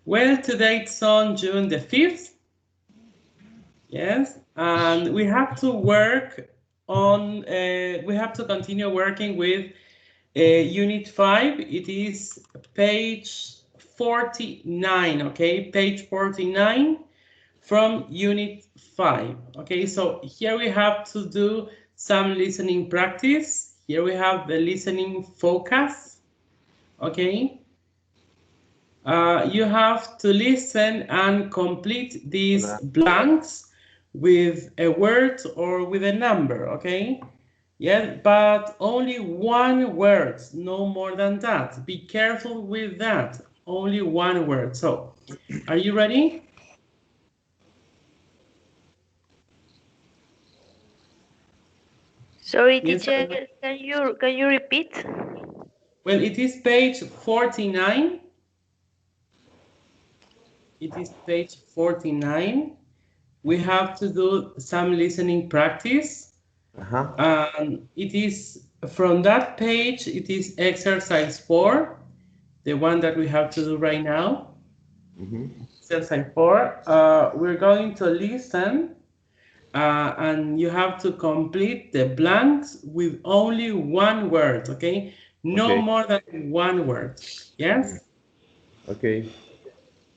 Well, today it's on June the 5th. Yes, and we have to work on, we have to continue working with Unit 5. It is page 49, okay? Page 49 from Unit 5. Okay, so here we have to do some listening practice. Here we have the listening focus, okay? You have to listen and complete these blanks with a word or with a number, okay? Yeah, but only one word, no more than that. Be careful with that. Only one word. So, are you ready? Sorry, Yes. teacher, can you repeat? Well, it is page 49. It is page 49. We have to do some listening practice. Uh-huh. It is from that page, it is exercise 4, the one that we have to do right now. Mm-hmm. Exercise 4. We're going to listen, and you have to complete the blanks with only one word, okay? No Okay. more than one word. Mm. Yes? Okay.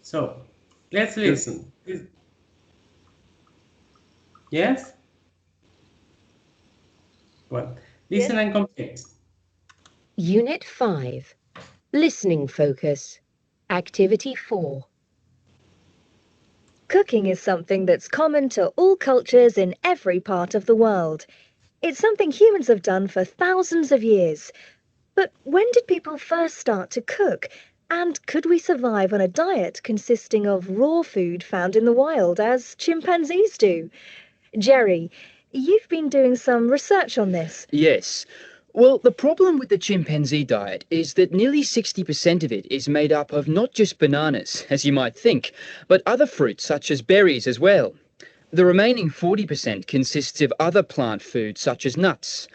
So let's Sure. listen. Yes? Well, Yes. listen and complete. Unit 5. Listening Focus. Activity 4. Cooking is something that's common to all cultures in every part of the world. It's something humans have done for thousands of years. But when did people first start to cook? And could we survive on a diet consisting of raw food found in the wild, as chimpanzees do? Jerry, you've been doing some research on this. Yes. Well, the problem with the chimpanzee diet is that nearly 60% of it is made up of not just bananas, as you might think, but other fruits such as berries as well. The remaining 40% consists of other plant foods such as nuts.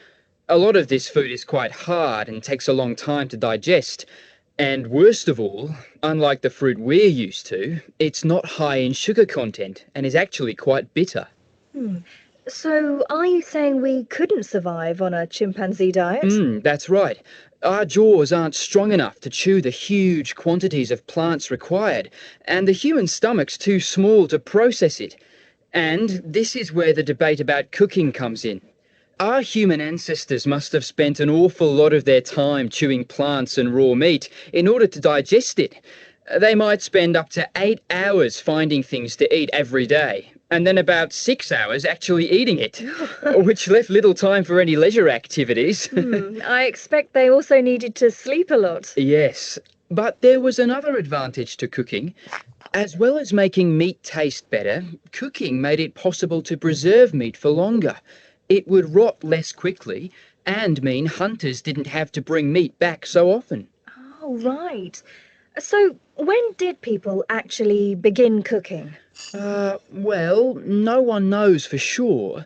A lot of this food is quite hard and takes a long time to digest. And worst of all, unlike the fruit we're used to, it's not high in sugar content and is actually quite bitter. Hmm. So, are you saying we couldn't survive on a chimpanzee diet? That's right. Our jaws aren't strong enough to chew the huge quantities of plants required, and the human stomach's too small to process it. And this is where the debate about cooking comes in. Our human ancestors must have spent an awful lot of their time chewing plants and raw meat in order to digest it. They might spend up to 8 hours finding things to eat every day, and then about 6 hours actually eating it, which left little time for any leisure activities. I expect they also needed to sleep a lot. Yes, but there was another advantage to cooking. As well as making meat taste better, cooking made it possible to preserve meat for longer. It would rot less quickly and mean hunters didn't have to bring meat back so often. Oh, right. So, when did people actually begin cooking? Well, no one knows for sure,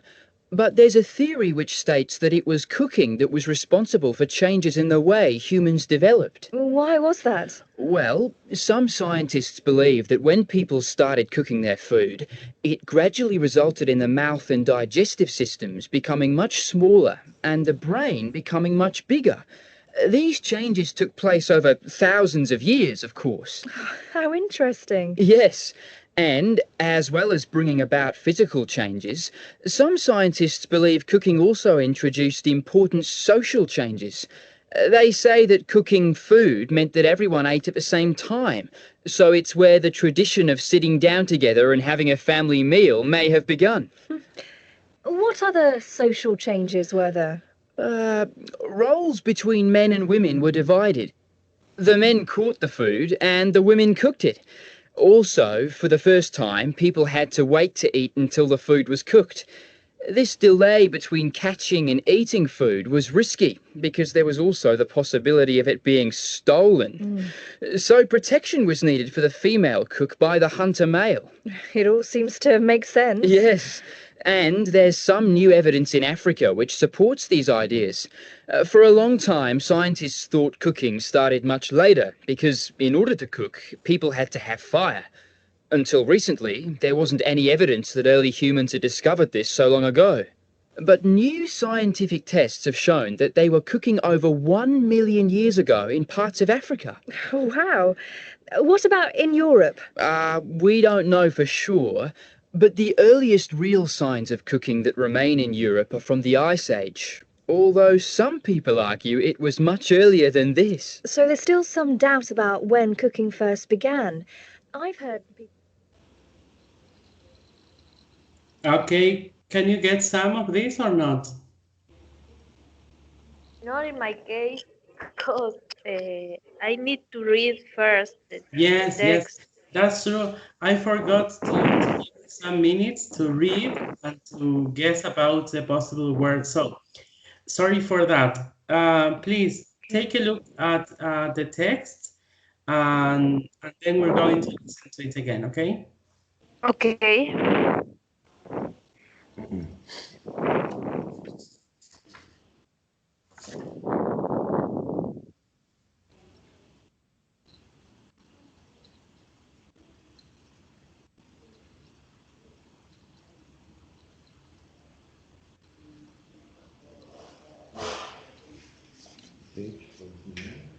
but there's a theory which states that it was cooking that was responsible for changes in the way humans developed. Why was that? Well, some scientists believe that when people started cooking their food, it gradually resulted in the mouth and digestive systems becoming much smaller and the brain becoming much bigger. These changes took place over thousands of years, of course. How interesting. Yes, and as well as bringing about physical changes, some scientists believe cooking also introduced important social changes. They say that cooking food meant that everyone ate at the same time, so it's where the tradition of sitting down together and having a family meal may have begun. What other social changes were there? Uh, Roles between men and women were divided. The men caught the food and the women cooked it. Also, for the first time, people had to wait to eat until the food was cooked. This delay between catching and eating food was risky because there was also the possibility of it being stolen. So protection was needed for the female cook by the hunter male. It all seems to make sense. Yes, and there's some new evidence in Africa which supports these ideas. For a long time, scientists thought cooking started much later because in order to cook, people had to have fire. Until recently, there wasn't any evidence that early humans had discovered this so long ago. But new scientific tests have shown that they were cooking over 1 million years ago in parts of Africa. Oh, wow. What about in Europe? We don't know for sure, but the earliest real signs of cooking that remain in Europe are from the Ice Age, although some people argue it was much earlier than this. So there's still some doubt about when cooking first began. I've heard people... Okay, can you get some of this or not? Not in my case, because I need to read first the Yes, text. yes, that's true. I forgot to give some minutes to read and to guess about the possible words. So, sorry for that. Please take a look at the text and then we're going to listen to it again, okay? Okay. Page 49.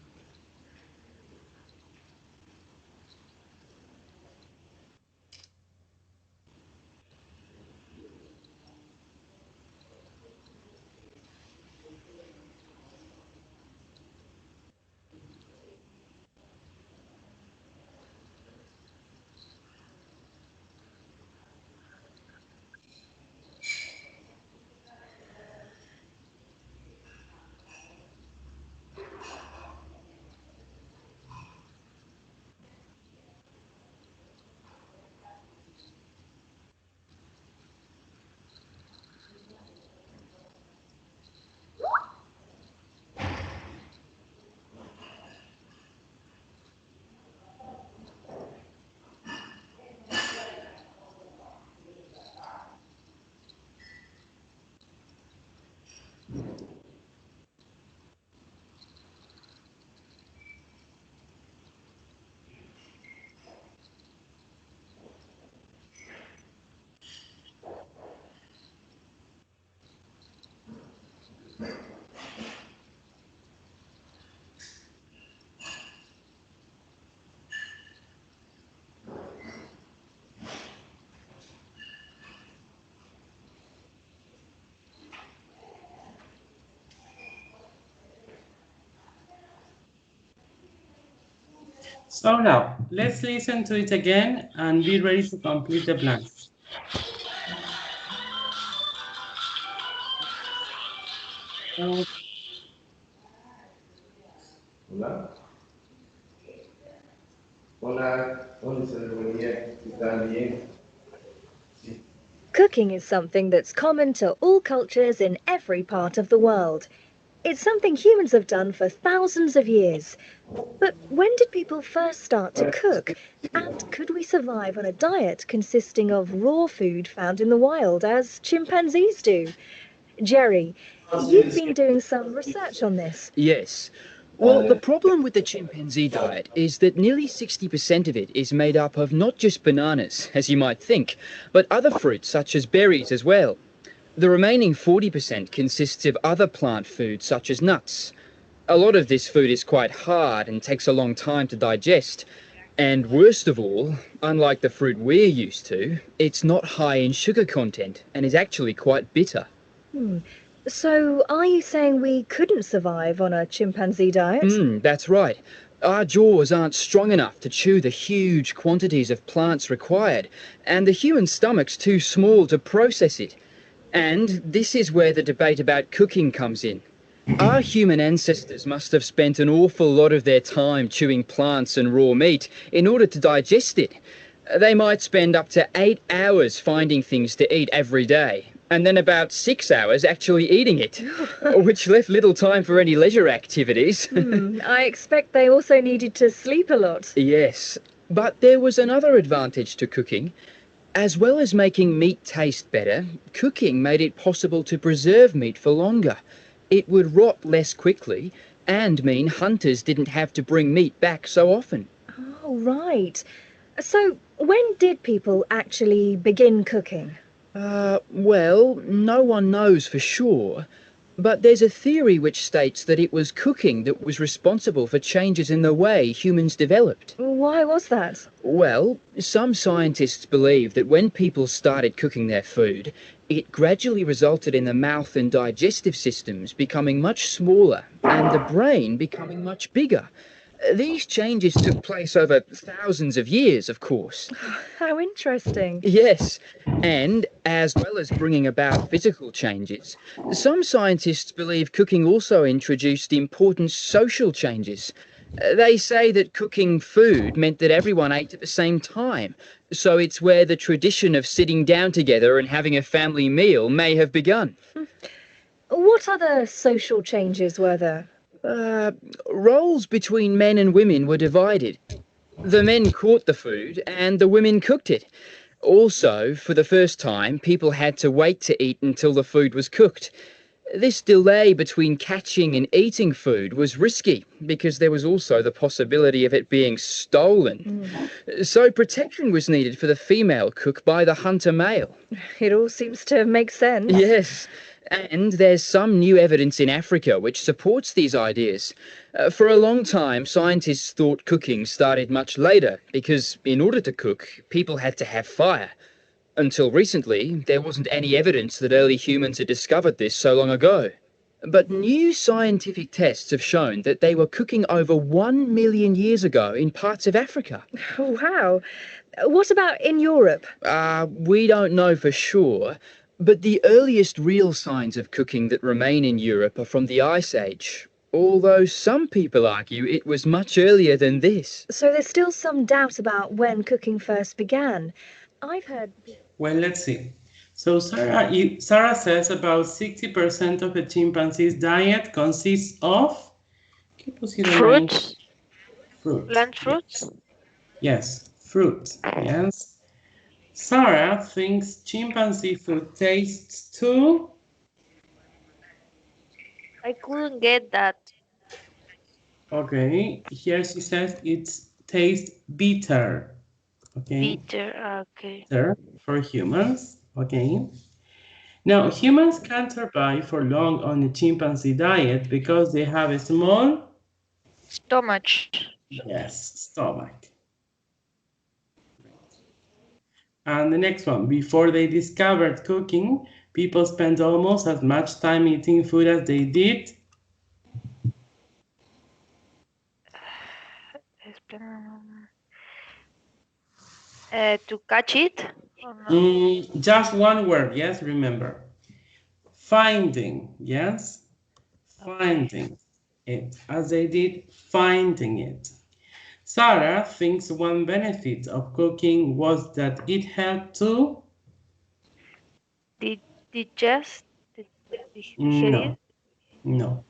So now, let's listen to it again and be ready to complete the blanks. Hola. Hola, ¿dónde se debería? ¿Están bien? Cooking is something that's common to all cultures in every part of the world. It's something humans have done for thousands of years. But when did people first start to cook? And could we survive on a diet consisting of raw food found in the wild, as chimpanzees do? Jerry, you've been doing some research on this. Yes. Well, the problem with the chimpanzee diet is that nearly 60% of it is made up of not just bananas, as you might think, but other fruits such as berries as well. The remaining 40% consists of other plant foods such as nuts. A lot of this food is quite hard and takes a long time to digest. And worst of all, unlike the fruit we're used to, it's not high in sugar content and is actually quite bitter. So are you saying we couldn't survive on a chimpanzee diet? That's right. Our jaws aren't strong enough to chew the huge quantities of plants required, and the human stomach's too small to process it. And this is where the debate about cooking comes in. Our human ancestors must have spent an awful lot of their time chewing plants and raw meat in order to digest it. They might spend up to 8 hours finding things to eat every day, and then about 6 hours actually eating it, which left little time for any leisure activities. I expect they also needed to sleep a lot. Yes, but there was another advantage to cooking. As well as making meat taste better, cooking made it possible to preserve meat for longer. It would rot less quickly and mean hunters didn't have to bring meat back so often. Oh, right. So, when did people actually begin cooking? Well, no one knows for sure, but there's a theory which states that it was cooking that was responsible for changes in the way humans developed. Why was that? Well, some scientists believe that when people started cooking their food, it gradually resulted in the mouth and digestive systems becoming much smaller and the brain becoming much bigger. These changes took place over thousands of years, of course. How interesting. Yes, and as well as bringing about physical changes, some scientists believe cooking also introduced important social changes. They say that cooking food meant that everyone ate at the same time, so it's where the tradition of sitting down together and having a family meal may have begun. What other social changes were there? Roles between men and women were divided. The men caught the food and the women cooked it. Also, for the first time, people had to wait to eat until the food was cooked. This delay between catching and eating food was risky because there was also the possibility of it being stolen. So protection was needed for the female cook by the hunter male. It all seems to make sense. Yes, and there's some new evidence in Africa which supports these ideas. For a long time, scientists thought cooking started much later because in order to cook, people had to have fire. Until recently, there wasn't any evidence that early humans had discovered this so long ago. But new scientific tests have shown that they were cooking over 1 million years ago in parts of Africa. Wow. What about in Europe? We don't know for sure, but the earliest real signs of cooking that remain in Europe are from the Ice Age, although some people argue it was much earlier than this. So there's still some doubt about when cooking first began. I've heard... Well, let's see. So Sarah says about 60% of a chimpanzee's diet consists of Fruits, fruit. plant fruits. Yes, fruit. Yes. Sarah thinks chimpanzee food tastes too. I couldn't get that. Okay, here she says it tastes bitter. Okay. Bitter, okay. Bitter for humans. Okay. Now, humans can't survive for long on a chimpanzee diet because they have a small, Stomach. yes, stomach. And the next one, before they discovered cooking, people spent almost as much time eating food as they did. To catch it? Or no? Just one word, yes, remember. Finding, yes? Finding it, as they did finding it. Sarah thinks one benefit of cooking was that it helped to... Digest? No, no.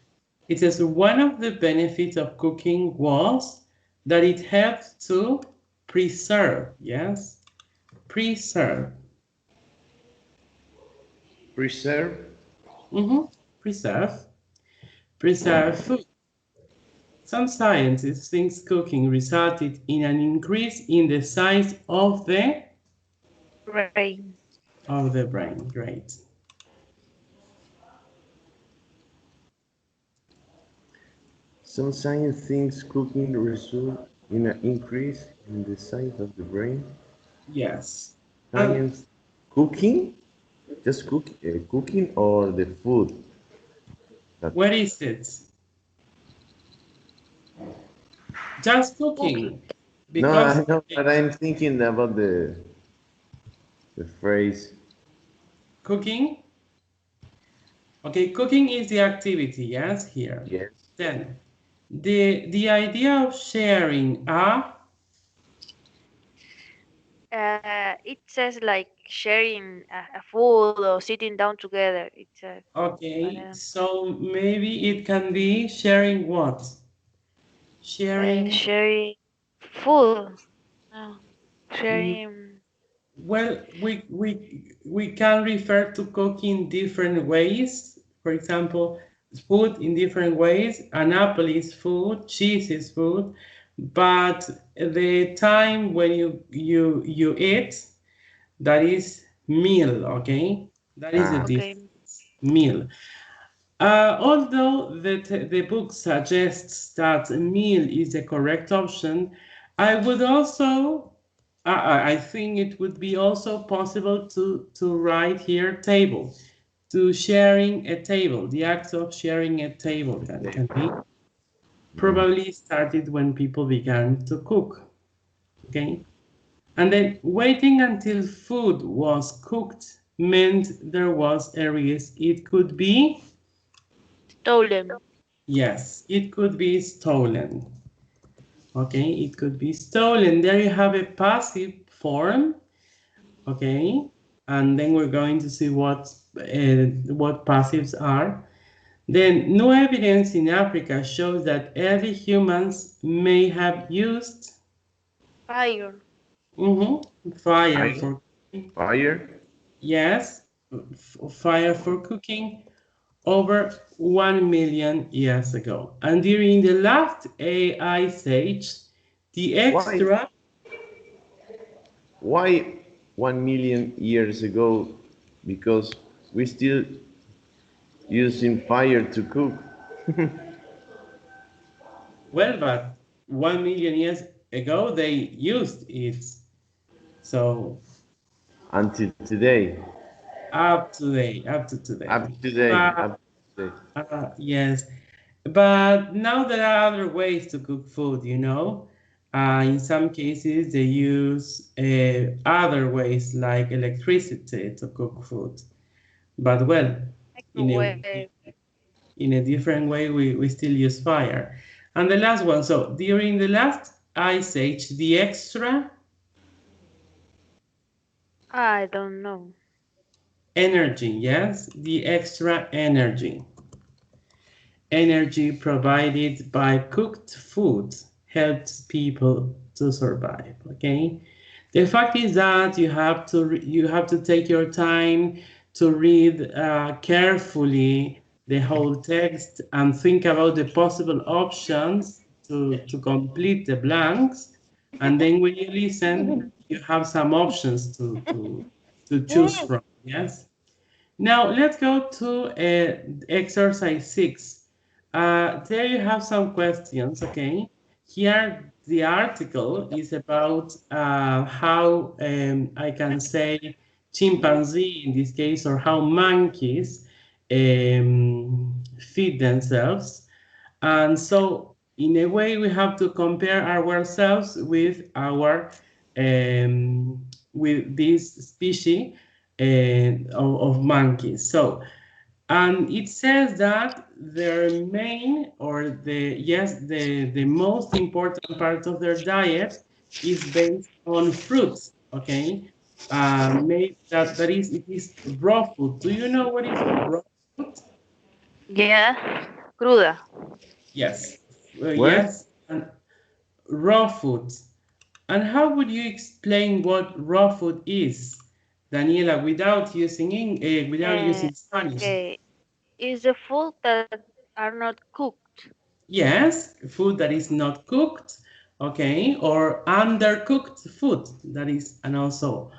It says one of the benefits of cooking was that it helped to preserve, yes? Preserve. Preserve. Preserve. Preserve food. Some scientists think cooking resulted in an increase in the size of the Brain. brain. Great. Some science thinks cooking result in an increase in the size of the brain. Yes. Science cooking? Just cooking or the food? Where is it? Just cooking. No, I Because know, but I'm thinking about the phrase. cooking. Okay, cooking is the activity, yes, here. Yes. Then the idea of sharing It says like sharing a food or sitting down together. It's Okay, uh, so maybe it can be sharing what? Sharing, sharing food. No, mm, sharing. well, we can refer to cooking different ways. For example, food in different ways. An apple is food, cheese is food, but the time when you eat, that is meal, okay? That is the Ah, Okay. difference, meal. Although the book suggests that meal is the correct option, I would also, I think it would be also possible to write here table, to sharing a table. The act of sharing a table can be mm, probably started when people began to cook, okay? And then waiting until food was cooked meant there was a risk it could be. Stolen. Yes, it could be stolen. Okay, it could be stolen. There you have a passive form. Okay, and then we're going to see what passives are. Then, no evidence in Africa shows that early humans may have used Fire. fire fire, for fire. yes, fire for cooking over 1 million years ago. And during the last ice age, the Why? extra, Why 1 million years ago? Because we still using fire to cook well, but 1 million years ago, they used it. So until today. up to Up today. to today. But Up to today. yes, but now there are other ways to cook food, you know. In some cases, they use other ways like electricity to cook food. But well, in a Microwave. in a different way, we still use fire. And the last one, so during the last ice age, the extra I don't know. energy, yes, the extra energy provided by cooked food helps people to survive, okay? The fact is that you have to take your time to read carefully the whole text and think about the possible options to complete the blanks. And then when you listen, you have some options to choose from. Yes. Now let's go to exercise 6. There you have some questions, okay? Here the article is about how I can say chimpanzee in this case, or how monkeys feed themselves. And so in a way we have to compare ourselves with this species of monkeys. So, and it says that their main or the most important part of their diet is based on fruits. Okay, maybe that is it is raw food. Do you know what is raw food? Yeah. Cruda. Yes, Where? yes, and raw food. And how would you explain what raw food is, Daniela, without Uh, using Spanish? okay. Is the food that are not cooked. Yes, food that is not cooked, okay, or undercooked food. That is an also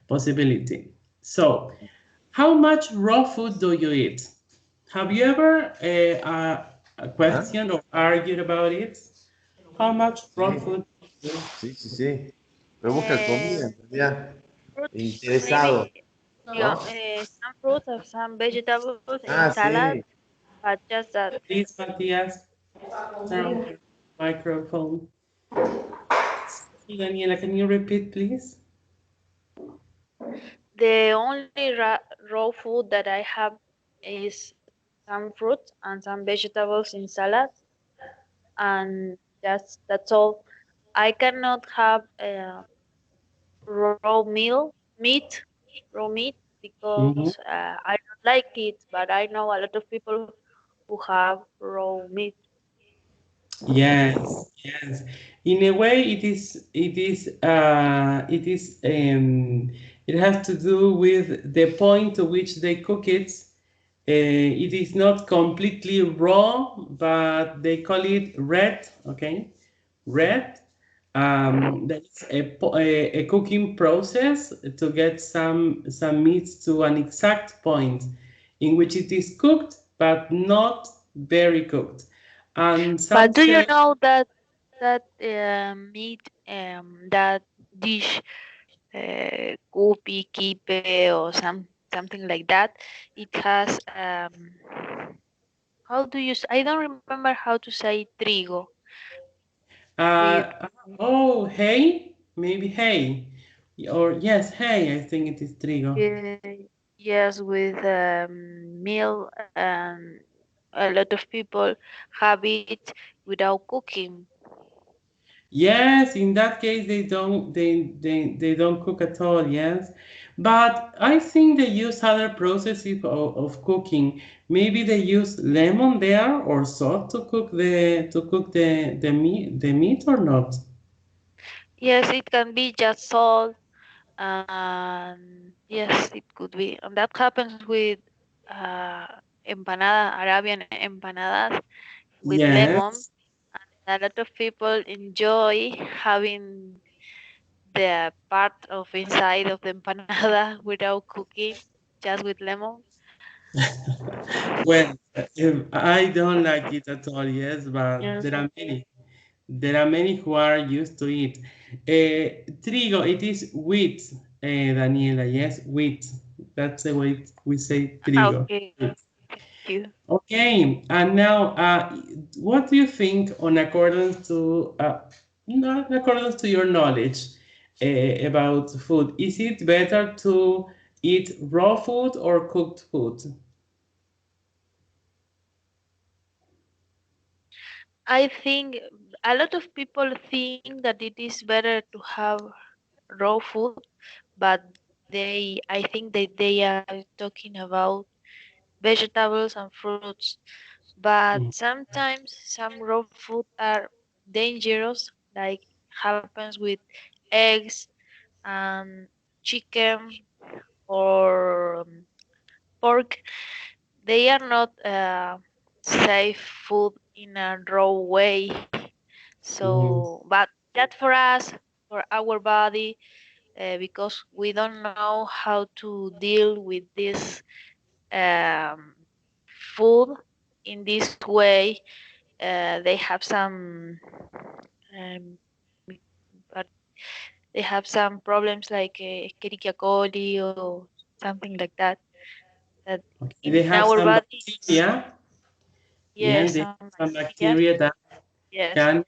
possibility. So, how much raw food do you eat? Have you ever a ¿Ah? question or argued about it? How much raw Sí, food do you eat? sí, sí, sí. Pero busca Uh, comida, en realidad. Fruits, Interesado, maybe yeah, ¿no? some fruits or some vegetables in Ah, salad, sí. but just that. Please, Matthias, turn on your microphone. Daniela, can you repeat, please? The only raw food that I have is some fruit and some vegetables in salad, and that's all. I cannot have raw meat, because I don't like it, but I know a lot of people who have raw meat. Yes, yes. In a way, it has to do with the point to which they cook it. It is not completely raw, but they call it red, okay? Red. That's a cooking process to get some meats to an exact point in which it is cooked, but not very cooked. And some But do you chefs, know that meat, that dish, kupi, kipe, or something like that? It has how do you? I don't remember how to say trigo with hay, maybe hay, or yes, hay. I think it is trigo. yes, with meal, and a lot of people have it without cooking. Yes, in that case they don't cook at all, yes. But I think they use other processes of cooking. Maybe they use lemon there or salt to cook the meat or not. Yes, it can be just salt, and yes, it could be, and that happens with Arabian empanadas with lemon. Yes. A lot of people enjoy having the part of inside of the empanada without cooking, just with lemon. Well, I don't like it at all, yes, but Yes, there are many. There are many who are used to it. Trigo, it is wheat, Daniela, yes, wheat. That's the way we say trigo. okay, thank you. Okay, and now, what do you think on accordance to, not in accordance to your knowledge about food? Is it better to eat raw food or cooked food? I think a lot of people think that it is better to have raw food, but I think that they are talking about vegetables and fruits. But Mm. sometimes some raw food are dangerous, like happens with eggs and chicken or pork. They are not safe food in a raw way. Yes. So, but that for us, for our body, because we don't know how to deal with this um, food in this way, they have some um, but they have some problems like Escherichia coli or something like that. That Okay, they in have our some bodies, bacteria. Yeah, yes, they have some some bacteria, bacteria that yes, can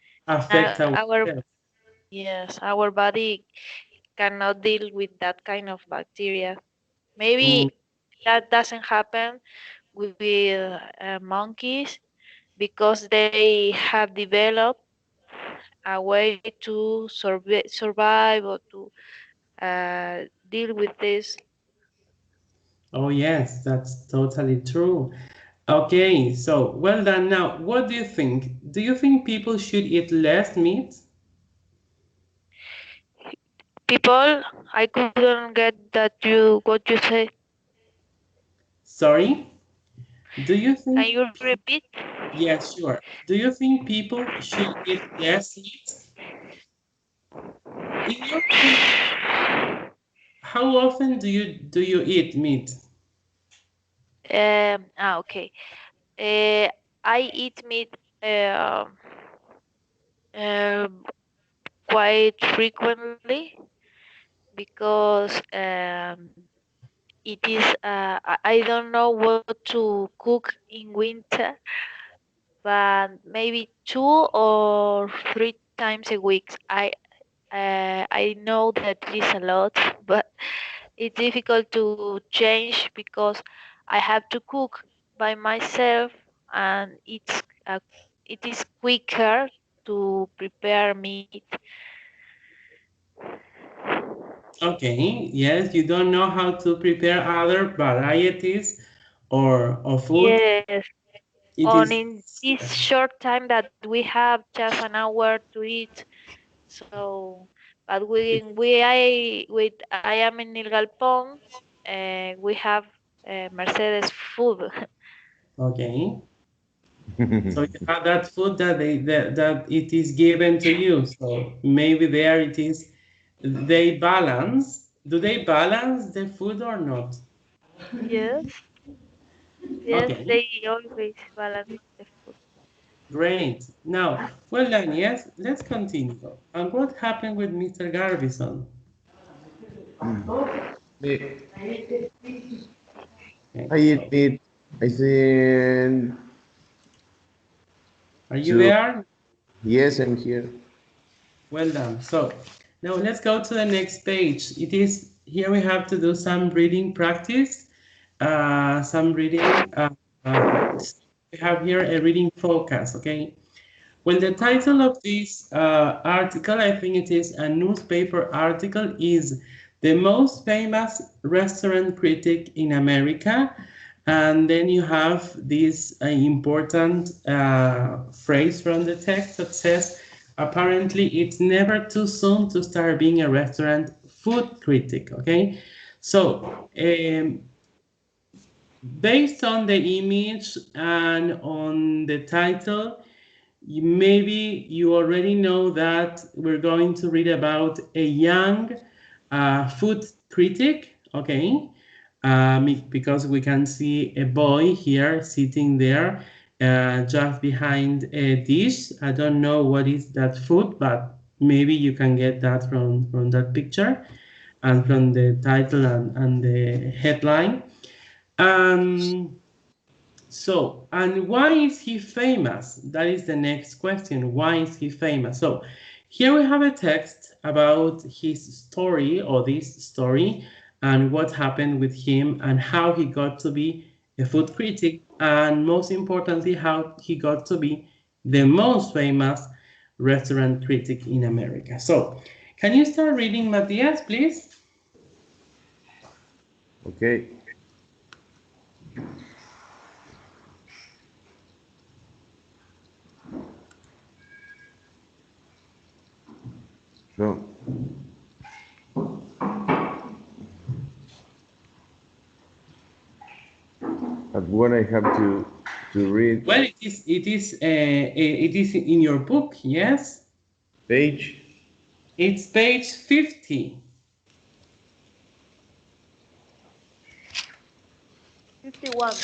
and affect our our health. yes, our body cannot deal with that kind of bacteria. Mm, Maybe that doesn't happen with monkeys because they have developed a way to survive or to deal with this. oh, yes, that's totally true. Okay, so well done. Now, what do you think? Do you think people should eat less meat? People, I couldn't get that you what you say. Sorry? Do you Can think, you repeat? yes, sure. Do you think people should eat less meat? In your case, how often do you eat meat? Okay. Uh, I eat meat um quite frequently because it is I don't know what to cook in winter, but maybe 2 or 3 times a week. I know that it is a lot, but it's difficult to change because I have to cook by myself, and it is quicker to prepare meat. Okay, yes, you don't know how to prepare other varieties or food. Yes. It On is in this short time that we have just an hour to eat. So, but I am in El Galpón. We have Mercedes food. okay. So you have that food that that it is given to you. So maybe there it is. They balance. Do they balance the food or not? Yes, yes, Okay, they always balance the food. great. Now, well done. Yes, let's continue. And what happened with Mr. Garbison? Me- Okay, I so admit, I said are you to, there? yes, I'm here. Well done. So now let's go to the next page. It is here we have to do some reading practice, some reading. We have here a reading focus, okay? Well, the title of this article, I think it is a newspaper article, is "The Most Famous Restaurant Critic in America." And then you have this important phrase from the text that says, apparently, it's never too soon to start being a restaurant food critic, okay? So, based on the image and on the title, maybe you already know that we're going to read about a young food critic, okay? Because we can see a boy here sitting there just behind a dish. I don't know what is that food, but maybe you can get that from that picture and from the title and the headline. Um, so, and why is he famous? That is the next question. Why is he famous? So, here we have a text about his story or this story and what happened with him and how he got to be a food critic and most importantly, how he got to be the most famous restaurant critic in America. So, can you start reading, Matthias, please? Okay. So, at what I have to read, Well, it is in your book, yes? page. It's page 50. 51.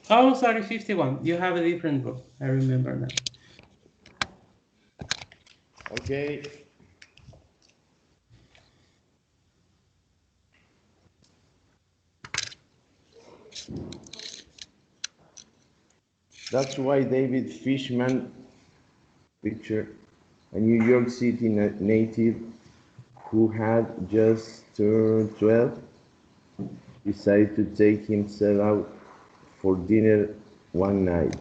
Oh, sorry, 51. You have a different book. I remember now. Okay. That's why David Fishman picture, a New York City native who had just turned 12, decided to take himself out for dinner one night.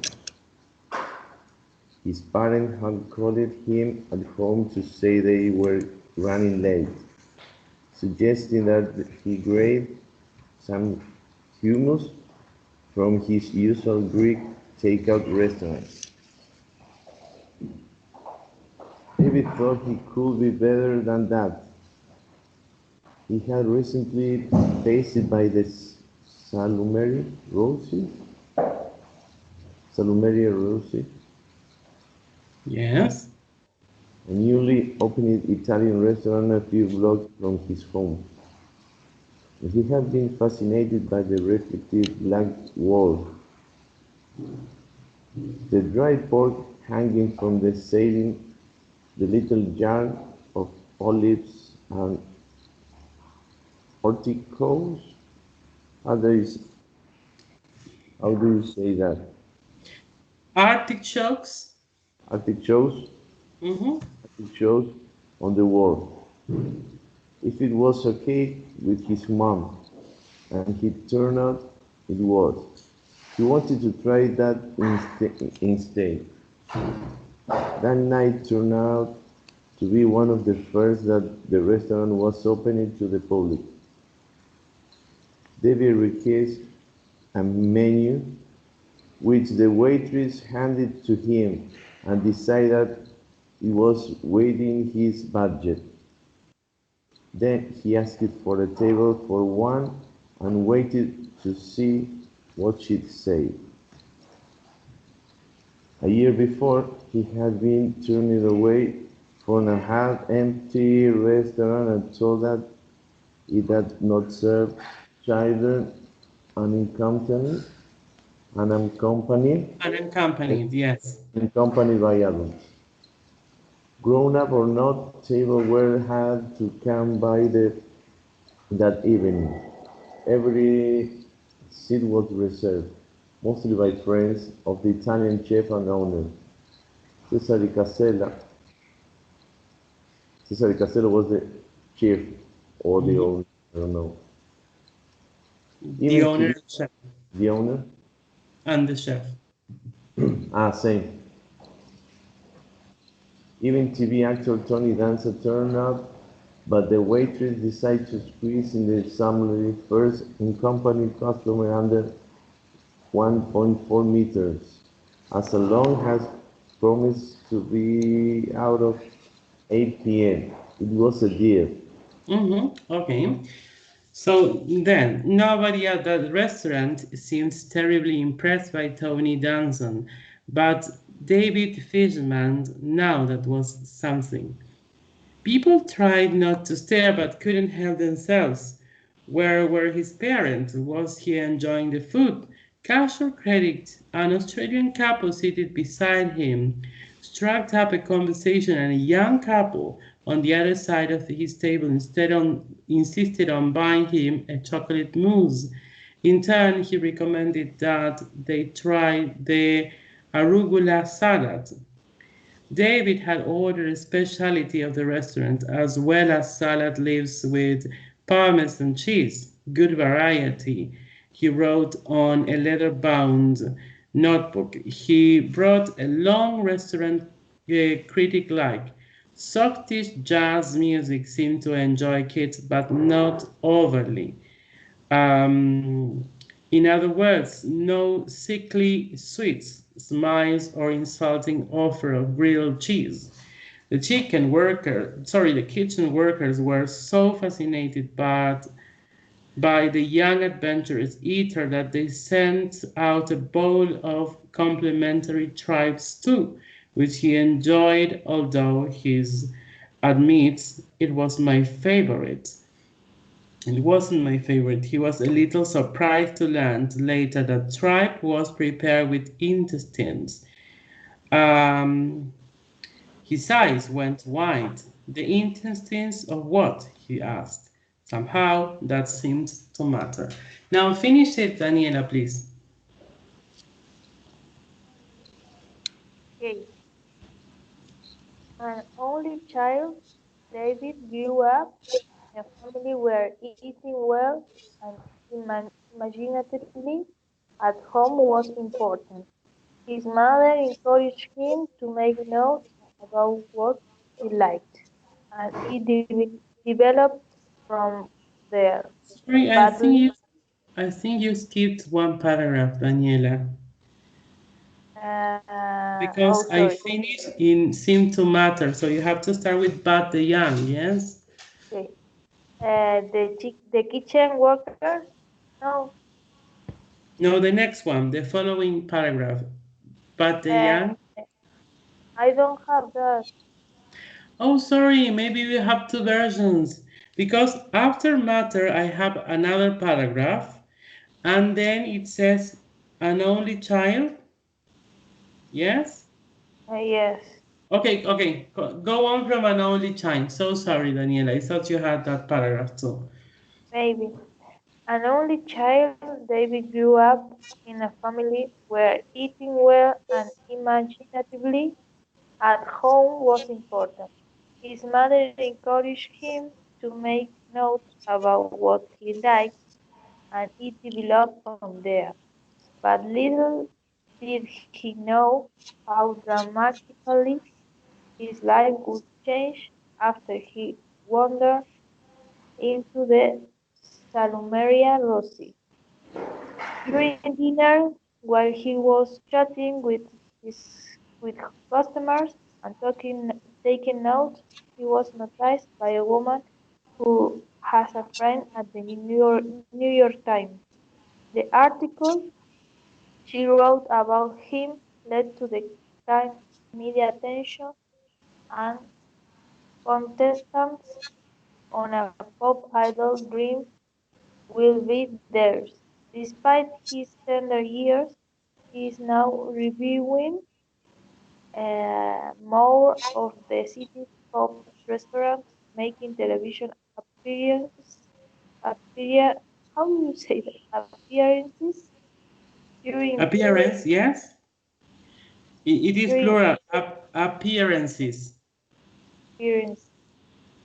His parents had called him at home to say they were running late, suggesting that he grab some hummus from his usual Greek takeout restaurant. David thought he could be better than that. He had recently tasted by the Salumeria Rossi, Yes. a newly opened Italian restaurant a few blocks from his home. He had been fascinated by the reflective black wall, the dried pork hanging from the ceiling, the little jar of olives and artichokes. How do you, how do you say that? Artichokes. Artichokes, Mm-hmm. artichokes on the wall. If it was okay with his mom, and he turned out it was. He wanted to try that instead. That night turned out to to be one of the first that the restaurant was opening to the public. David requested a menu which the waitress handed to him and decided it was within his budget. Then he asked for a table for one and waited to see what she'd say. A year before, he had been turned away from a half-empty restaurant and told that it had not served children unaccompanied, Unaccompanied, yes. accompanied by adults. Grown up or not, tableware had to come by that evening. Every seat was reserved, mostly by friends of the Italian chef and owner, Cesare Casella. Cesare Casella was the chef or the owner, I don't know. The owner and chef. The owner? And the chef. Same. Even TV actor Tony Danza turned up, but the waitress decided to squeeze in the assembly first in company customer under 1.4 meters. As long has promised to be out of 8 p.m. It was a deal. Okay. So then, nobody at that restaurant seems terribly impressed by Tony Danson, but David Fishman, now that was something. People tried not to stare but couldn't help themselves. Where were his parents? Was he enjoying the food? Cash or credit? An Australian couple seated beside him struck up a conversation, and a young couple on the other side of his table insisted on buying him a chocolate mousse. In turn, he recommended that they try the arugula salad. David had ordered a specialty of the restaurant, as well as salad leaves with Parmesan cheese. Good variety, he wrote on a leather-bound notebook. He brought a long restaurant critic like. Softish jazz music seemed to enjoy kids, but not overly. In other words, no sickly sweets, smiles, or insulting offer of grilled cheese. The kitchen workers were so fascinated by the young adventurous eater that they sent out a bowl of complimentary tripe stew, which he enjoyed, although he admits it was my favorite. It wasn't my favorite. He was a little surprised to learn later that tripe was prepared with intestines. His eyes went wide. The intestines of what? He asked. Somehow that seemed to matter. Now finish it, Daniela, please. Okay. An only child, David grew up in a family where eating well and imaginatively at home was important. His mother encouraged him to make notes about what he liked, and he developed from there. Sorry, But I think you skipped one paragraph, Daniela, because I sorry. finished in seem to matter. So you have to start with but the young, yes? Okay. The kitchen worker? No. No, the next one, the following paragraph. But the Uh, young. I don't have that. Oh, sorry, maybe we have two versions. Because after matter, I have another paragraph, and then it says an only child. Yes? Yes, Okay. Go on from an only child. So sorry, Daniela. I thought you had that paragraph too. maybe. An only child, David grew up in a family where eating well and imaginatively at home was important. His mother encouraged him to make notes about what he liked, and it developed from there. But little did he know how dramatically his life would change after he wandered into the Salumeria Rossi. During dinner, while he was chatting with customers and taking notes, he was noticed by a woman who has a friend at the New York Times. The article she wrote about him led to the Times media attention, and contestants on a pop idol dream will be theirs. Despite his tender years, he is now reviewing more of the city's top restaurants, making television appear, how do you say that? Appearances during Appearance, yes. It is during plural, appearances. appearance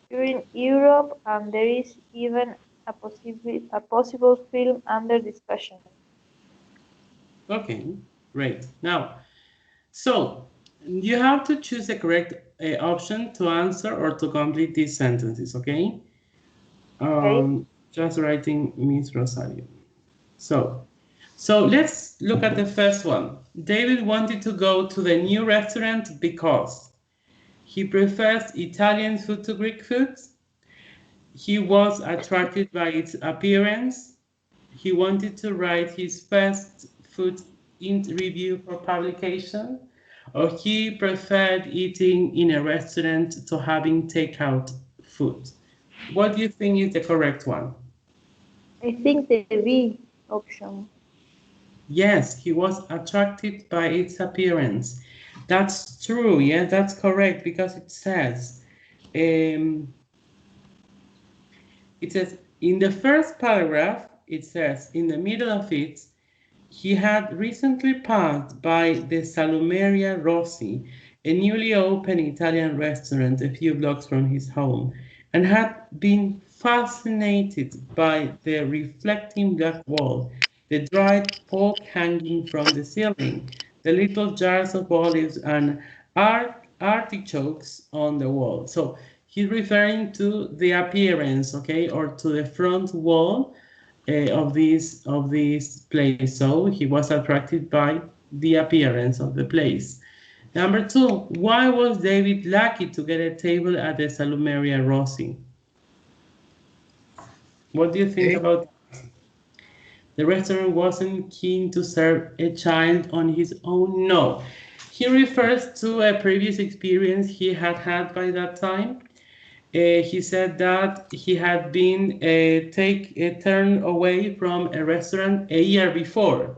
during Europe, and there is even a possible film under discussion. Okay, great. Now, so you have to choose the correct option to answer or to complete these sentences, okay? Okay, Just writing Miss Rosario. So let's look at the first one. David wanted to go to the new restaurant because he prefers Italian food to Greek food. He was attracted by its appearance. He wanted to write his first food review for publication, or he preferred eating in a restaurant to having takeout food. What do you think is the correct one? I think the B option. Yes, he was attracted by its appearance. That's true. Yes, that's correct because um, it says in the first paragraph, it says in the middle of it, he had recently passed by the Salumeria Rossi, a newly opened Italian restaurant a few blocks from his home, and had been fascinated by the reflecting black wall, the dried pork hanging from the ceiling, the little jars of olives and artichokes on the wall. So he's referring to the appearance, okay, or to the front wall of this place. So he was attracted by the appearance of the place. Number two, why was David lucky to get a table at the Salumeria Rossi? What do you think about that? The restaurant wasn't keen to serve a child on his own. No. He refers to a previous experience he had had by that time. He said that he had been turned away from a restaurant a year before.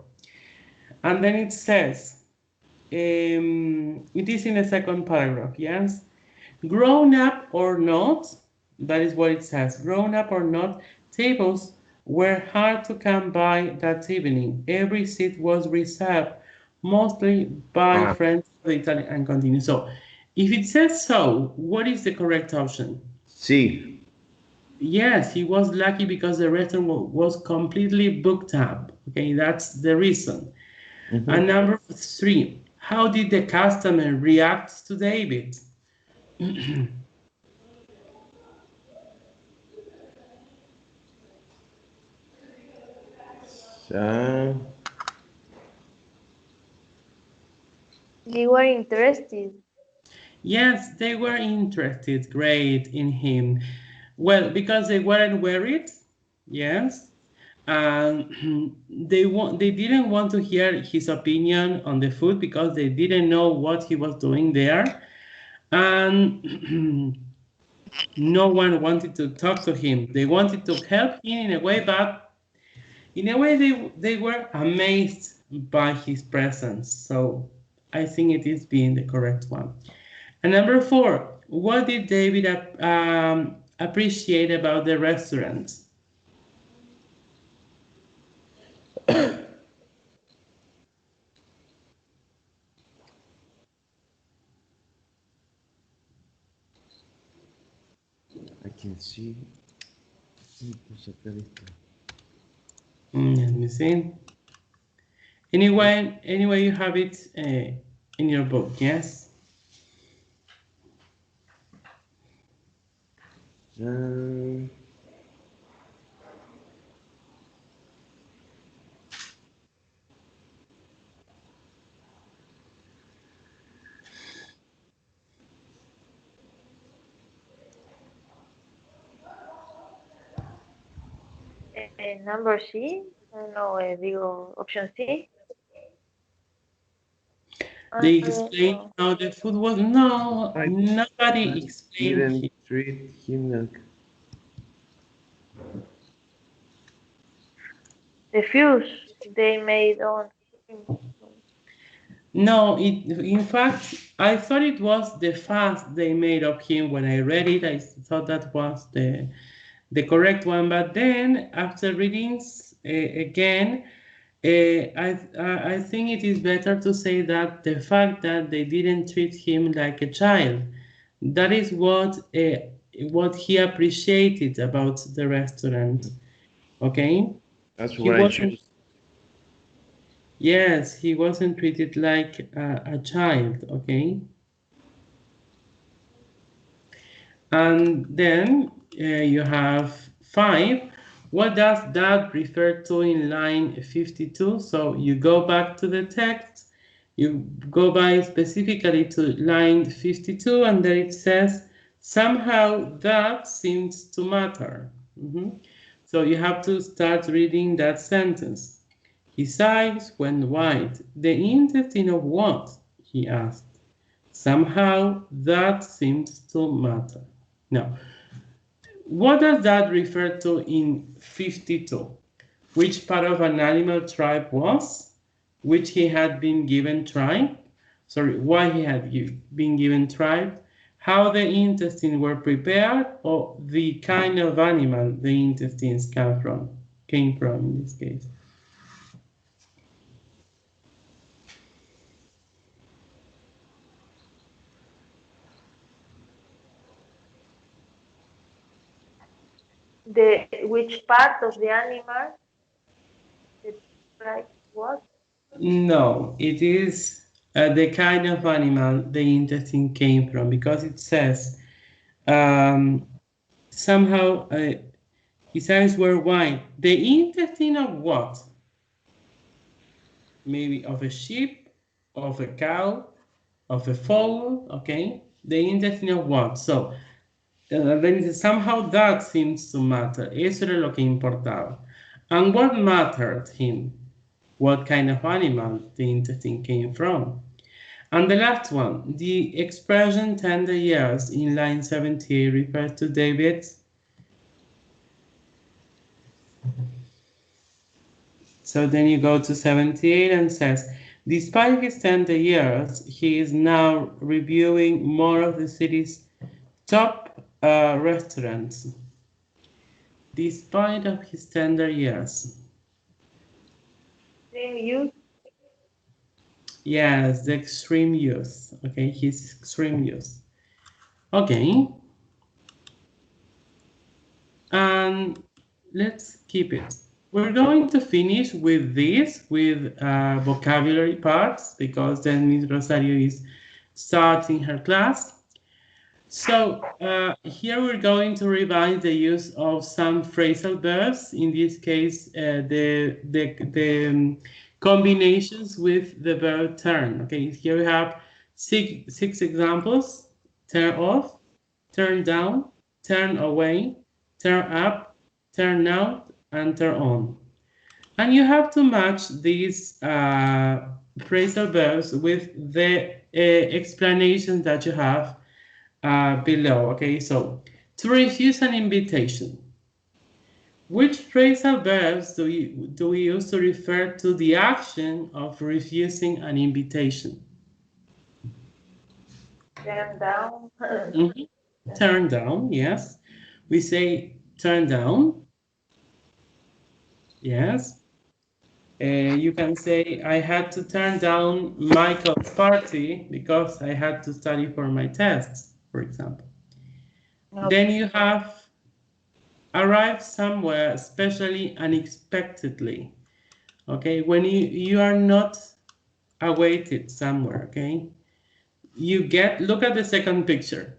And then it says, it is in the second paragraph, yes? Grown up or not, that is what it says. Grown up or not, tables were hard to come by that evening. Every seat was reserved mostly by Ah, friends of the Italian and continue. So if it says so, what is the correct option? C. Yes, he was lucky because the restaurant was completely booked up. Okay, that's the reason. And number three, how did the customer react to David? So, They were interested. Yes, they were interested, great, in him. Well, because they weren't worried, yes, and they didn't want to hear his opinion on the food because they didn't know what he was doing there, and no one wanted to talk to him. They wanted to help him in a way, but in a way they were amazed by his presence. So I think it is being the correct one. And number four, what did David appreciate about the restaurant? I can see. Let me see. Anyway, you have it in your book, yes? Um, Number C? No, digo, option C. They explained No. how the food was. No, I nobody explained didn't it. treat him like. The fuse they made on him. No, in fact, I thought it was the fast they made of him when I read it. I thought that was the correct one. But then after reading again, I think it is better to say that the fact that they didn't treat him like a child, that is what he appreciated about the restaurant. Okay, That's he what I wasn't. choose. Yes, he wasn't treated like a child. Okay. And then you have 5. What does that refer to in line 52? So you go back to the text, you go by specifically to line 52, and there it says, somehow that seems to matter. So you have to start reading that sentence. His eyes went wide. The intestine of what? He asked. Somehow that seems to matter. Now, what does that refer to in 52? Which part of an animal tribe was? Which he had been given tribe? Sorry, why he had been given tribe? How the intestines were prepared, or the kind of animal the intestines came from in this case. Which part of the animal? Like what? No, it is the kind of animal the intestine came from, because it says somehow his eyes were wide. The intestine of what? Maybe of a sheep, of a cow, of a fowl, okay? The intestine of what? So, then somehow that seems to matter. Eso era lo que importaba. And what mattered him? What kind of animal the intestine came from? And the last one, the expression tender years in line 78 refers to David's. So then you go to 78 and says, despite his tender years, he is now reviewing more of the city's top restaurants. Despite of his tender years. Extreme youth. Yes, the extreme youth. Okay, his extreme youth. Okay. And let's keep it. We're going to finish with this, with vocabulary parts, because then Ms. Rosario is starting her class. So here we're going to revise the use of some phrasal verbs. In this case, the combinations with the verb turn. Okay, here we have six examples: turn off, turn down, turn away, turn up, turn out, and turn on. And you have to match these phrasal verbs with the explanations that you have below. Okay, so to refuse an invitation. Which phrasal verbs do we use to refer to the action of refusing an invitation? Turn down. Turn down, yes. We say turn down. Yes. You can say, I had to turn down Michael's party because I had to study for my tests, for example. Then you have arrive somewhere, especially unexpectedly. Okay, when you are not awaited somewhere, okay? You look at the second picture,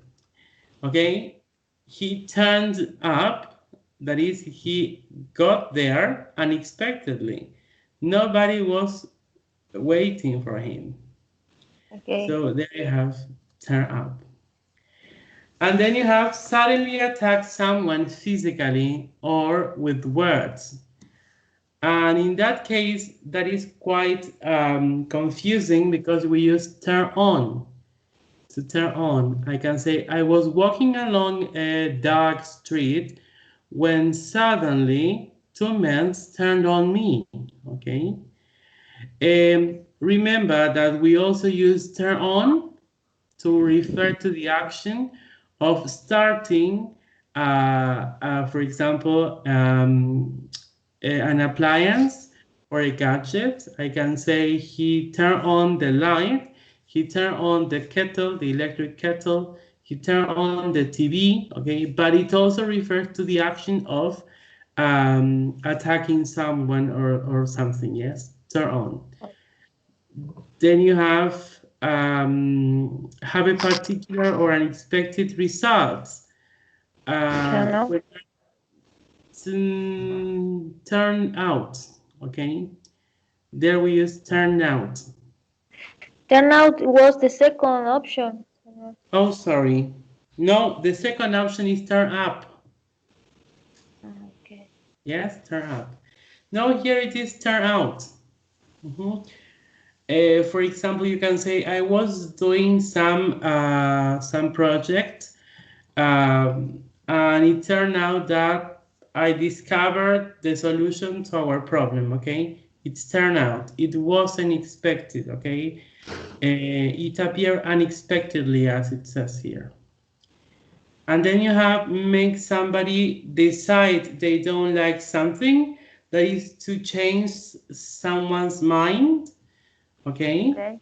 okay? he turned up, that is, he got there unexpectedly. Nobody was waiting for him. Okay. So there you have turn up. And then you have suddenly attack someone physically or with words. And in that case, that is quite confusing because we use turn on. To turn on, I can say, I was walking along a dark street when suddenly two men turned on me, okay? Remember that we also use turn on to refer to the action of starting, for example, an appliance or a gadget. I can say he turned on the light, he turned on the kettle, the electric kettle, he turned on the TV, okay? But it also refers to the action of attacking someone or something, yes? Turn on. Then you have a particular or unexpected result. Turn out. Turn out, okay? There we use turn out. Turn out was the second option. Oh, sorry. No, the second option is turn up. Okay. Yes, turn up. No, here it is turn out. For example, you can say I was doing some project, and it turned out that I discovered the solution to our problem. Okay, it's turned out it wasn't expected. Okay, it appeared unexpectedly, as it says here. And then you have make somebody decide they don't like something, that is to change someone's mind. Okay. Okay.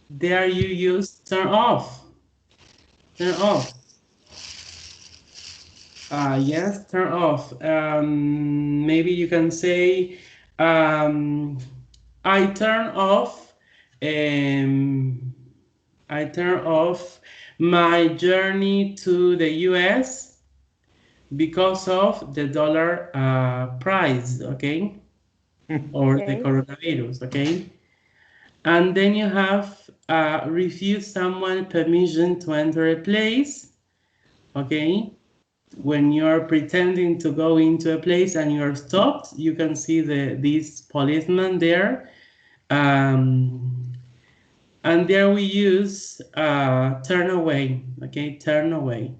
There you use turn off. Turn off. Yes, turn off. Maybe you can say, I turn off. I turn off my journey to the US because of the dollar price. Okay, or the Okay. coronavirus. Okay. And then you have refuse someone permission to enter a place, okay? When you're pretending to go into a place and you're stopped, you can see this policeman there. And there we use turn away, okay? Turn away.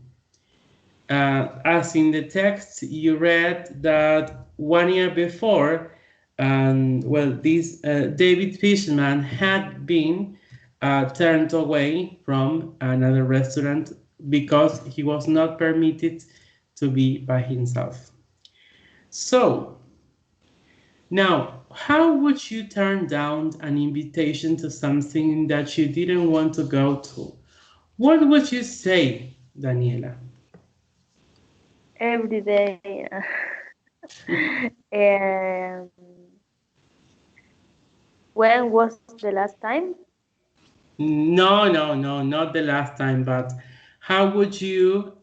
As in the text, you read that 1 year before, this David Fishman had been turned away from another restaurant because he was not permitted to be by himself. So, now, how would you turn down an invitation to something that you didn't want to go to? What would you say, Daniela? Every day. um, when was the last time? No, not the last time, but how would you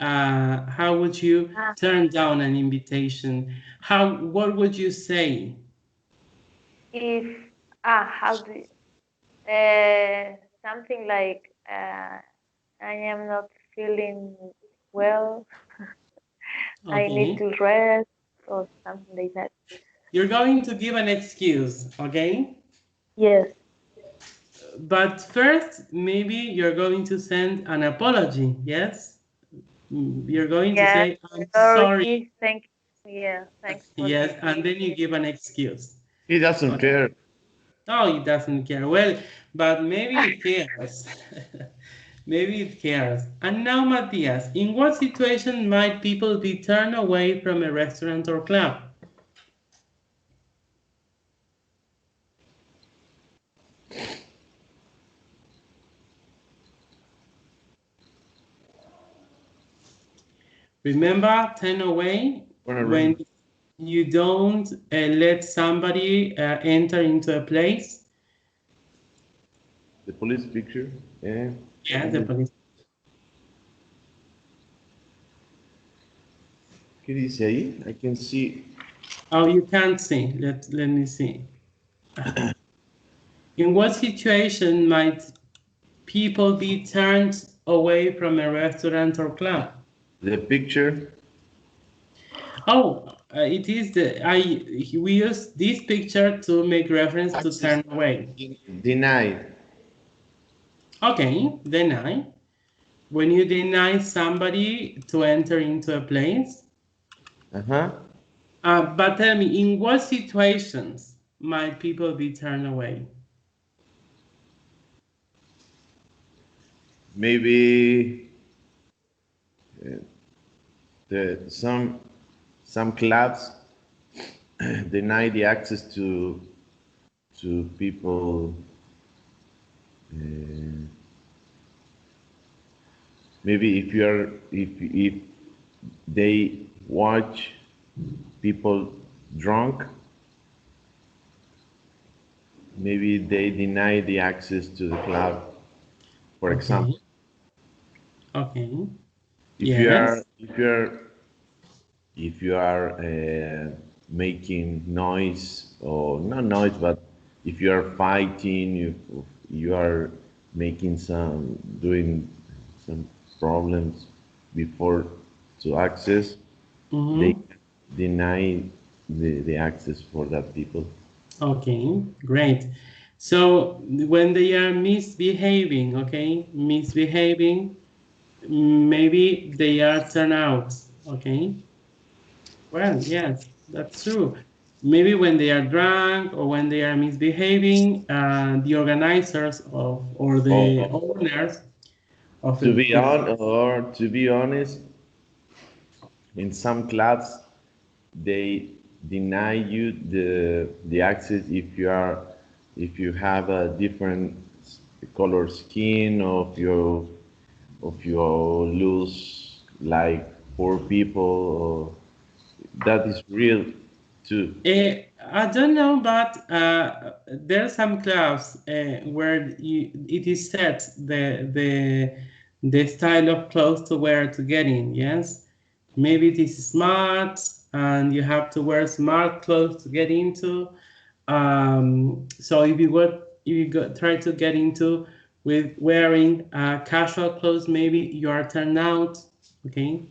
turn down an invitation? What would you say? If how do you, something like I am not feeling well. I need Okay. to rest or something like that. You're going to give an excuse, okay? Yes. But first, maybe you're going to send an apology, yes? You're going to Yeah. say, I'm sorry, Sorry. Thank you. Yeah. Thanks for yes, the and then you give an excuse. He doesn't Okay. care. No, he doesn't care. Well, but maybe it cares. Maybe it cares. And now, Matthias, in what situation might people be turned away from a restaurant or club? Remember, turn away when you don't let somebody enter into a place. The police picture, yeah. Yeah, the police. ¿Qué dice ahí? I can see. Oh, you can't see. Let me see. In what situation might people be turned away from a restaurant or club? The picture. Oh, it is we use this picture to make reference to turn away. Denied. Okay, deny. When you deny somebody to enter into a place. Uh-huh. But tell me, in what situations might people be turned away? Maybe some clubs deny the access to people. Maybe if they watch people drunk, maybe they deny the access to the club. For example, Okay. if Yes. you are making noise, or not noise, but if you are fighting, you are making doing some problems before to access, they deny the access for that people. Okay, great. So when they are misbehaving, okay, misbehaving, maybe they are turned out, okay? Well, yes, that's true. Maybe when they are drunk or when they are misbehaving, the organizers of or the Or owners of to be the to be honest, in some clubs they deny you the access if you have a different color skin, of your lose like poor people, or that is real too. I don't know, but there are some clubs where it is set the style of clothes to wear to get in. Yes, maybe it is smart, and you have to wear smart clothes to get into. So if you try to get into with wearing casual clothes, maybe you are turned out. Okay,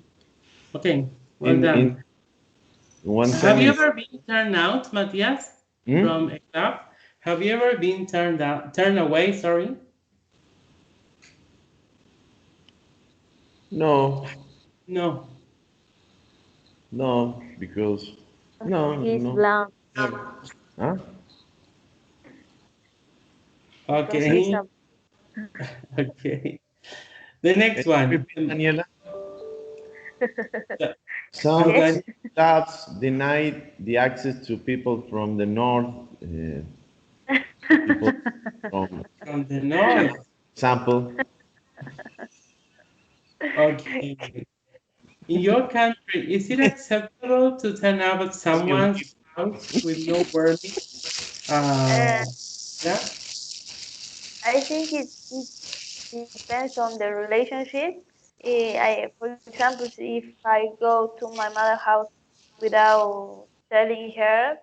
okay, well In done. one Have time you in ever been turned out, Matthias, Hmm? from a club? Have you ever been turned away? Sorry. No, No. no, because no, He's no, blank never. Huh? because he's Okay. a Okay. The Can next you one. repeat, Daniela? So I'm Some yes. going clubs denied the access to people from the north, people from from the north. example. Okay. In your country, is it acceptable to turn up at Excuse me. someone's house with no warning? uh, Yeah. I think it depends on the relationship. For example, if I go to my mother's house without telling her,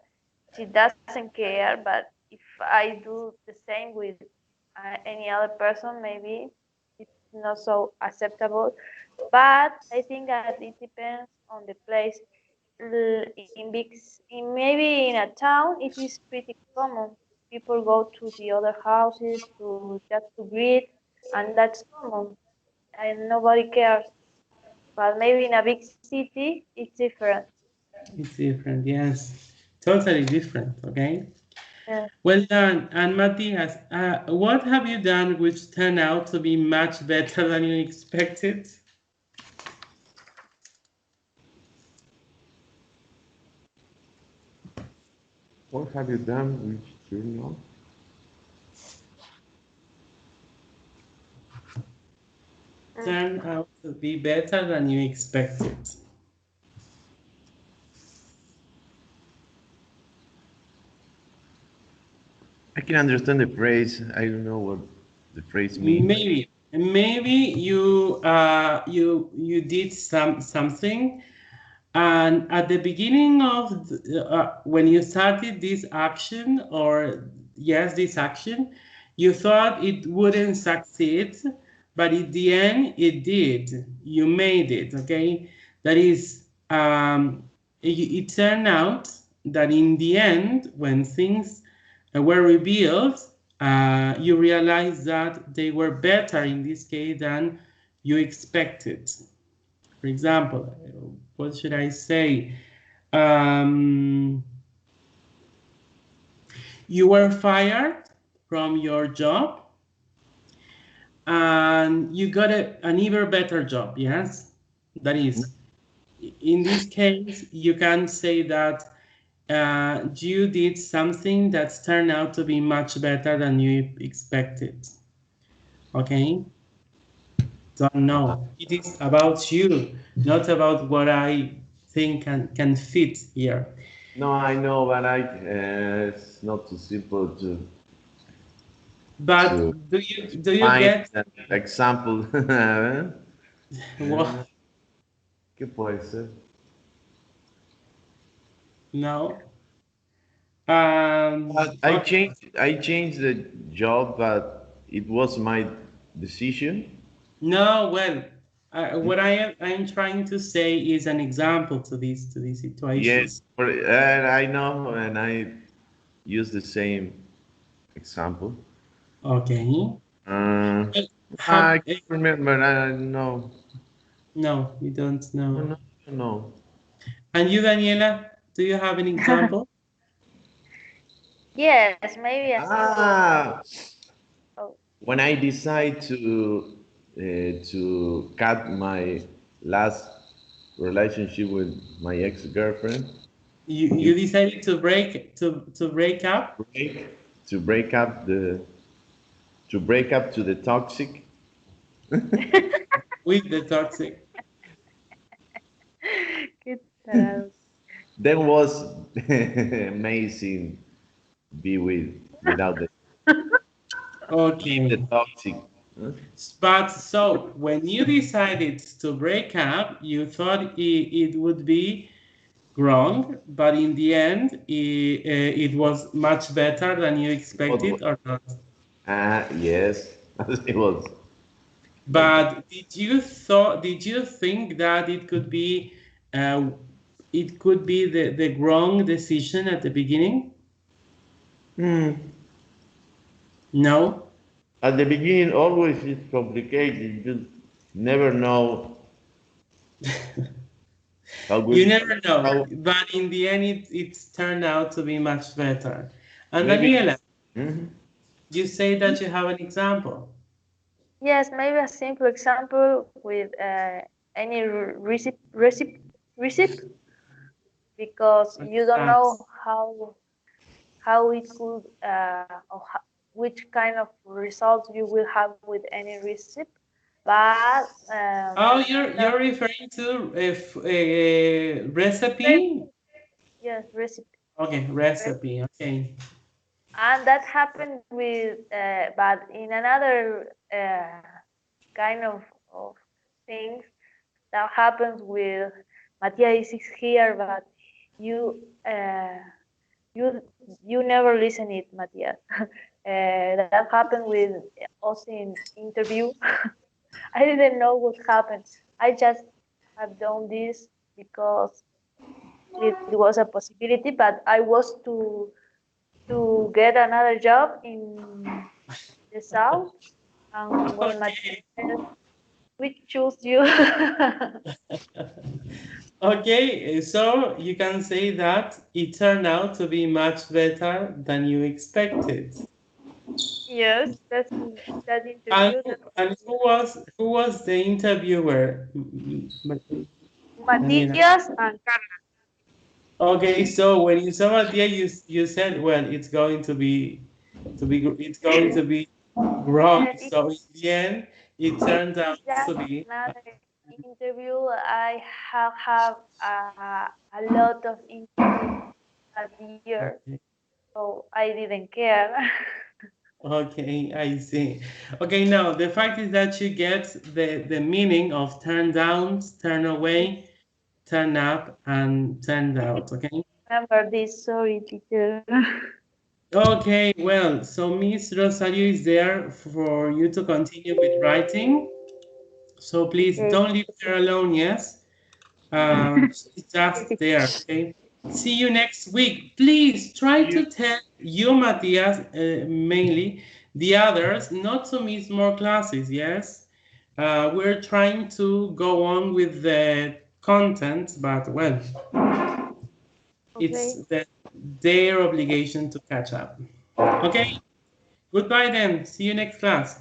she doesn't care. But if I do the same with any other person, maybe it's not so acceptable. But I think that it depends on the place. In maybe in a town, it is pretty common. People go to the other houses to just to greet, and that's common, and nobody cares. But maybe in a big city, it's different. It's different. Yes. Totally different. Okay. Yeah. Well done. And Matthias, what have you done which turned out to be much better than you expected? What have you done which turned out? Turned out to be better than you expected. I can understand the phrase. I don't know what the phrase means. Maybe you did something And at the beginning of when you started this action, or yes, this action, you thought it wouldn't succeed, but in the end, it did. You made it, okay? That is, it turned out that in the end, when things were revealed, you realized that they were better in this case than you expected. For example, what should I say? Um, you were fired from your job and you got an even better job, yes? That is, in this case, you can say that you did something that's turned out to be much better than you expected, okay? Don't know. It is about you, not about what I think can fit here. No, I know, but it's not too simple to But do you find get an example. what? ¿Qué puede ser? No. But I Okay. changed the job, but it was my decision. No, well, what I'm trying to say is an example to this situation. Yes, and I know, and I use the same example. Okay. Uh, Well, I Have can't remember. I don't know. no, you don't No, know. no, no. And you, Daniela, do you have an example? Yes, maybe a simple. Ah, Oh, when I decide to cut my last relationship with my ex-girlfriend, You you decided to break up break to break up the to break up to the toxic. with the toxic. qué tarado. That was amazing. Be without the Okay. toxic. Huh? But so when you decided to break up, you thought it would be wrong, but in the end, it was much better than you What expected, or not? yes, it was. But did you think that uh, it could be the wrong decision at the beginning? Hmm. No, At the beginning, always it's complicated. You never know how you good. never know. How But in the end, it's turned out to be much better. And maybe. Daniela, Mhm. you say that you have an example. Yes, maybe a simple example with any recipe because What you is don't that? know how it could or which kind of results you will have with any recipe. But Oh, that you're referring to a recipe? yes recipe. Okay, recipe. Okay. And that happened with but in another kind of things that happens with Matthias is here, but you uh, you you never listen it, Matthias. That happened with us in interview. I didn't know what happened. I just have done this because it was a possibility, but I was to get another job in the south. And when Matthias Okay. said, we choose you. Okay, so you can say that it turned out to be much better than you expected. Yes, that's that And interview. That and who was the interviewer? Daniela. Matthias and Carla. Okay, so when you saw Matia, you said, well, it's going to be wrong. It, So in the end, it turned out it's just to be. another interview. I have a lot of interviews that year, so I didn't care. Okay, I see. Okay, now the fact is that you get the meaning of turn down, turn away. 10 up and 10 out, okay? Remember this, sorry, teacher. Okay, well, so Miss Rosario is there for you to continue with writing. So please Okay. don't leave her alone, yes? She's just there, okay? See you next week. Please try to tell you, Matias, mainly, the others not to miss more classes, yes? We're trying to go on with the content, but well, it's their obligation to catch up. Okay? Goodbye then. See you next class.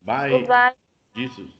Bye. Goodbye. Jesus.